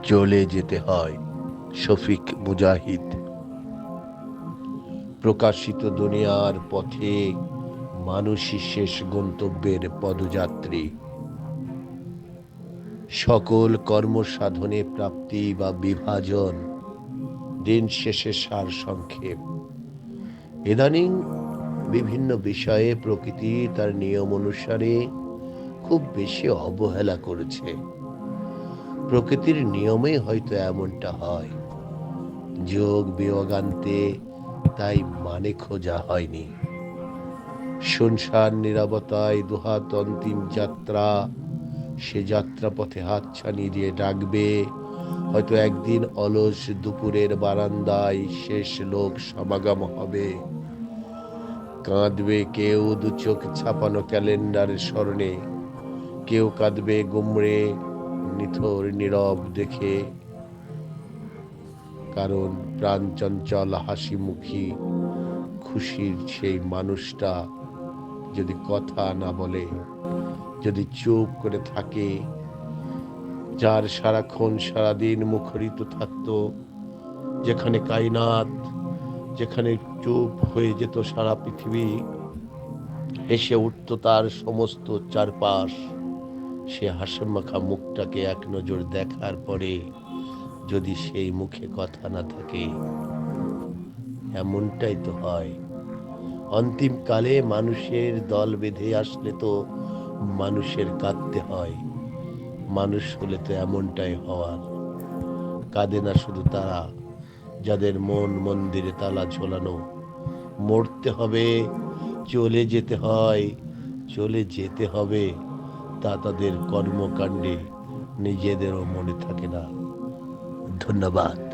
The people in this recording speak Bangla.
চলে যেতে হয়। শফিক মুজাহিদ। প্রকাশিত দুনিয়ার পথে মানুষই শেষ গন্তব্যের পদযাত্রী। সকল কর্মসাধনে প্রাপ্তি বা বিভাজন দিন শেষে সার সংক্ষেপ। ইদানিং বিভিন্ন বিষয়ে প্রকৃতি তার নিয়ম অনুসারে খুব বেশি অবহেলা করেছে। প্রকৃতির নিয়মে হয়তো এমনটা হয়, যোগ বিয়োগান্তে তাই মানে খোঁজা হয়নি। শুনশান নীরবতায় দুহাত অন্তিম যাত্রা, সে যাত্রা পথে হাতছানি দিয়ে ডাকবে, হয়তো একদিন অলস দুপুরের বারান্দায় শেষ লোক সমাগম হবে। কাঁদবে কেউ দু চোখ ছাপানো ক্যালেন্ডারের স্মরণে, কেউ কাঁদবে গুমড়ে নিথর নীরব দেখে। কারণ প্রাণ চঞ্চল হাসি মুখী খুশির সেই মানুষটা যদি কথা না বলে, যদি চুপ করে থাকে, যার সারাক্ষণ সারাদিন মুখরিত থাকতো, যেখানে কায়নাত, যেখানে চুপ হয়ে যেত সারা পৃথিবী, হেসে উঠত তার সমস্ত চারপাশ, সে হাসিমাখা মুখটাকে এক নজর দেখার পরে যদি সেই মুখে কথা না থাকে, এমনটাই তো হয়। অন্তিমকালে মানুষের দল বেঁধে আসলে তো মানুষের কাঁদতে হয়। মানুষ হলে তো এমনটাই হওয়ার। কাঁদে না শুধু তারা যাদের মন মন্দিরে তালা ঝোলানো। মরতে হবে, চলে যেতে হয়, চলে যেতে হবে, তা তাদের কর্মকাণ্ডে নিজেদেরও মনে থাকে না। ধন্যবাদ।